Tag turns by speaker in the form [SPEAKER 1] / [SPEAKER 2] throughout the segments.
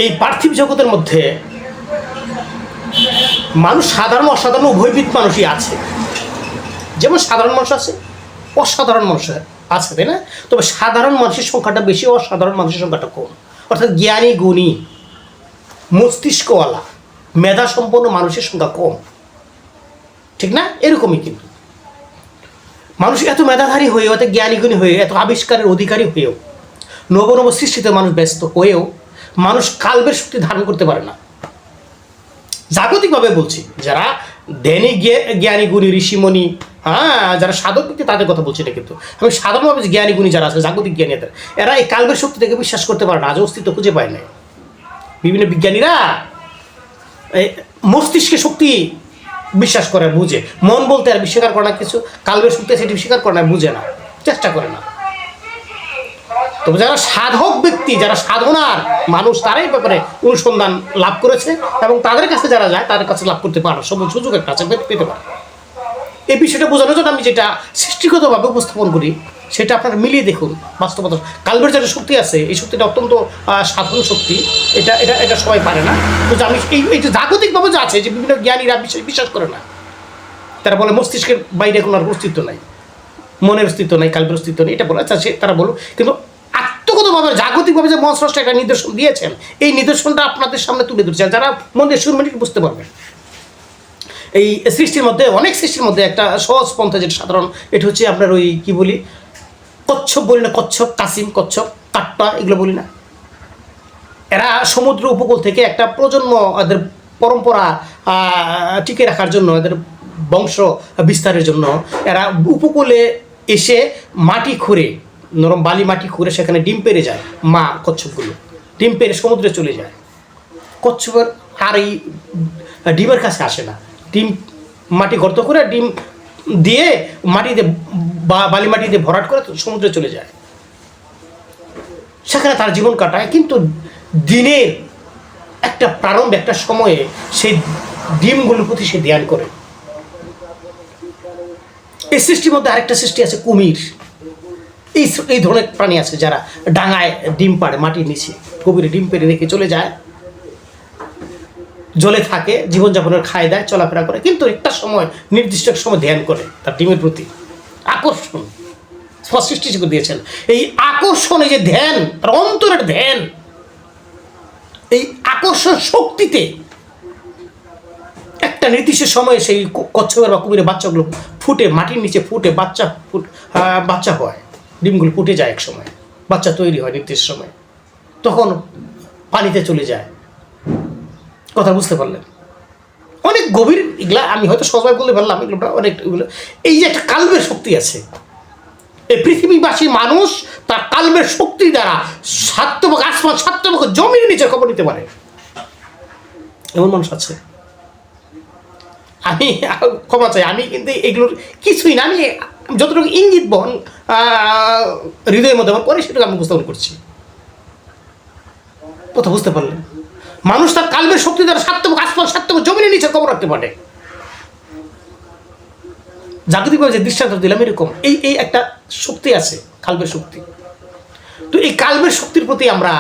[SPEAKER 1] এই পার্থিব জগতের মধ্যে মানুষ সাধারণ অসাধারণ উভয়বিধ মানুষই আছে। যেমন সাধারণ মানুষ আছে, অসাধারণ মানুষ আছে, তাই না? তবে সাধারণ মানুষের সংখ্যাটা বেশি, অসাধারণ মানুষের সংখ্যাটা কম। অর্থাৎ জ্ঞানী, গুণী, মস্তিষ্কওয়ালা, মেধা সম্পন্ন মানুষের সংখ্যা কম, ঠিক না? এরকমই কিন্তু মানুষ এত মেধাধারী হয়েও, এত জ্ঞানী গুণী হয়ে, এত আবিষ্কারের অধিকারী হয়েও, নব নব সৃষ্টিতে মানুষ ব্যস্ত হয়েও মানুষ কালবের শক্তি ধারণ করতে পারে না। জাগতিকভাবে বলছি, যারা ধ্যানী জ্ঞানী গুণী ঋষিমণি, যারা সাধক ব্যক্তি তাদের কথা বলছি না, কিন্তু আমি সাধারণভাবে জ্ঞানী গুণী যারা আছে, জাগতিক জ্ঞানী, এরা এই কালবের শক্তি থেকে বিশ্বাস করতে পারে না, আজ অস্তিত্ব খুঁজে পায় না। বিভিন্ন বিজ্ঞানীরা এই মস্তিষ্কের শক্তি বিশ্বাস করে, বুঝে, মন বলতে আর স্বীকার করে না, কিছু কালবের শক্তি সেটি স্বীকার করে না, বুঝে না, চেষ্টা করে না। তবে যারা সাধক ব্যক্তি, যারা সাধনার মানুষ, তারাই ব্যাপারে অনুসন্ধান লাভ করেছে এবং তাদের কাছে যারা যায় তাদের কাছে লাভ করতে পারে, সব সুযোগের কাছে পেতে পারে। এই বিষয়টা বোঝানোর জন্য আমি যেটা সৃষ্টিগতভাবে উপস্থাপন করি সেটা আপনারা মিলিয়ে দেখুন। বাস্তবতা, কালবের যেটা শক্তি আছে, এই শক্তিটা অত্যন্ত সাধারণ শক্তি, এটা এটা এটা সবাই পারে না। তো আমি এই যে জাগতিকভাবে যে আছে, যে বিভিন্ন জ্ঞানীরা বিশ্বাস করে না, তারা বলে মস্তিষ্কের বাইরে কোনো আর অস্তিত্ব নাই, মনের অস্তিত্ব নাই, কালবের অস্তিত্ব নেই, এটা বলে। আচ্ছা, তারা বলো, কিন্তু আত্মগতভাবে জাগতিকভাবে যে মহাস্রষ্টা একটা নিদর্শন দিয়েছেন, এই নিদর্শনটা আপনাদের সামনে তুলে ধরছেন, যারা মনের সুরমণি বুঝতে পারবেন। এই সৃষ্টির মধ্যে, অনেক সৃষ্টির মধ্যে একটা সহজ পন্থা যেটা সাধারণ, এটা হচ্ছে আপনার ওই কী বলি, কচ্ছপ বলি না, কচ্ছপ, কাসিম, কচ্ছপ, কাট্টা, এগুলো বলি না। এরা সমুদ্র উপকূল থেকে একটা প্রজন্ম, এদের পরম্পরা টিকে রাখার জন্য, এদের বংশ বিস্তারের জন্য এরা উপকূলে এসে মাটি খুঁড়ে, নরম বালি মাটি খুঁড়ে সেখানে ডিম পেড়ে যায়। মা কচ্ছপগুলো ডিম পেড়ে সমুদ্রে চলে যায়। কচ্ছপের আর এই ডিমের কাছে আসে না, ডিম মাটি গর্ত করে ডিম দিয়ে মাটিতে বালি মাটি দিয়ে ভরাট করে সমুদ্রে চলে যায়, সেখানে তার জীবন কাটায়। কিন্তু দিনের একটা প্রারম্ভে, একটা সময়ে সেই ডিমগুলোর প্রতি সে ধ্যান করে। এই সৃষ্টির মধ্যে আরেকটা সৃষ্টি আছে, কুমির। এই ধরনের প্রাণী আছে যারা ডাঙায় ডিম পাড়ে, মাটির নিচে গভীরে ডিম পেড়ে রেখে চলে যায়, জলে থাকে, জীবনযাপনের খায় দায়, চলাফেরা করে, কিন্তু একটা সময়, নির্দিষ্ট এক সময় ধ্যান করে তার ডিমের প্রতি আকর্ষণ সৃষ্টি করে দিয়েছেন। এই আকর্ষণ, এই যে ধ্যান, তার অন্তরের ধ্যান, এই আকর্ষণ শক্তিতে একটা নির্দিষ্ট সময়ে সেই কচ্ছপের বা কুমিরের বাচ্চাগুলো ফুটে, মাটির নিচে ফুটে বাচ্চা হয়, ডিমগুলো ফুটে যায়, এক সময় বাচ্চা তৈরি হয় নির্দিষ্ট সময়, তখন পানিতে চলে যায়। কথা বুঝতে পারলেন? অনেক গভীর এগুলা, আমি হয়তো সহজভাবে বলে ফেললাম, এগুলোটা অনেক, এগুলো এই যে একটা কালবের শক্তি আছে, এই পৃথিবীবাসী মানুষ তার কালবের শক্তি দ্বারা সাত্যবক আসমান, সাত্যবক জমির নিচে খবর নিতে পারে, এমন মানুষ আছে। আমি ক্ষমা চাই, আমি কিন্তু এগুলোর কিছুই না, আমি যতটুকু ইঙ্গিত বহন হৃদয়ের মধ্যে আমার পরে সেটুকু আমি উপস্থাপন করছি। কথা বুঝতে পারলেন? মানুষ তার কালবের শক্তি দ্বারা সাত্যবক আসমান, সাত্যবক জমিনের নিচে খবর রাখতে পারে। জাগতিকভাবে যে দৃষ্টান্ত দিলাম, এরকম এই একটা শক্তি আছে, কালবের শক্তি। তো এই কালবের শক্তির প্রতি আমরা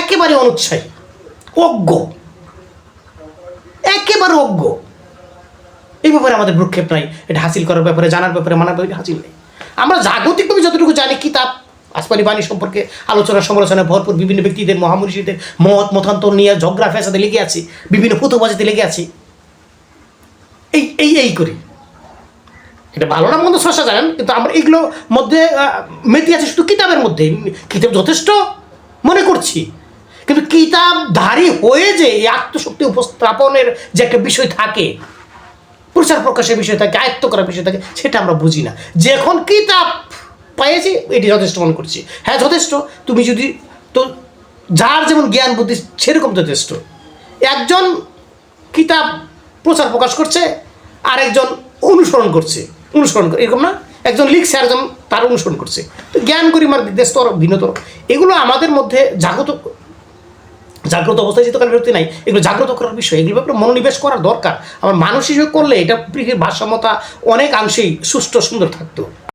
[SPEAKER 1] একেবারে অনুৎসাহী, অজ্ঞ, একেবারে অজ্ঞ। এই ব্যাপারে আমাদের ভ্রুক্ষেপ নাই, এটা হাসিল করার ব্যাপারে, জানার ব্যাপারে, মানার ব্যাপারে হাসিল নেই। আমরা জাগতিকভাবে যতটুকু জানি, কিতাব, আসমানি বাণী সম্পর্কে আলোচনা সমালোচনায় ভরপুর, বিভিন্ন ব্যক্তিদের, মহামনীষীদের মতান্তর নিয়ে ঝগড়া ফ্যাসাদে লেগে আছি, বিভিন্ন ফুতুবাজিতে লেগে আছি, এই করি। এটা ভালো না মন্দ স্রষ্টা জানেন, কিন্তু আমরা এগুলো মধ্যে মেতে আছি শুধু কিতাবের মধ্যে। কিতাব যথেষ্ট মনে করছি, কিন্তু কিতাবধারী হয়ে যে এই আত্মশক্তি উপস্থাপনের যে একটা বিষয় থাকে, প্রচার প্রকাশের বিষয় থাকে, আয়ত্ত করার বিষয় থাকে, সেটা আমরা বুঝি না। যখন কিতাব পাইছি এটি যথেষ্ট মনে করছি। হ্যাঁ, যথেষ্ট। তুমি যদি, তো যার যেমন জ্ঞান বুদ্ধি সেরকম যথেষ্ট। একজন কিতাব প্রচার প্রকাশ করছে, আর একজন অনুসরণ করে, এরকম না? একজন লিখছে, আর একজন তার অনুসরণ করছে। তো জ্ঞান গরিমার স্তর ভিন্নতর। এগুলো আমাদের মধ্যে জাগ্রত অবস্থায় যেহেতু বিরক্তি নাই, এগুলো জাগ্রত করার বিষয়, এগুলো ব্যাপারে মনোনিবেশ করার দরকার। আমার মানুষ হিসেবে করলে এটা পৃথিবীর ভারসাম্যতা অনেকাংশেই সুষ্ঠু সুন্দর থাকতো।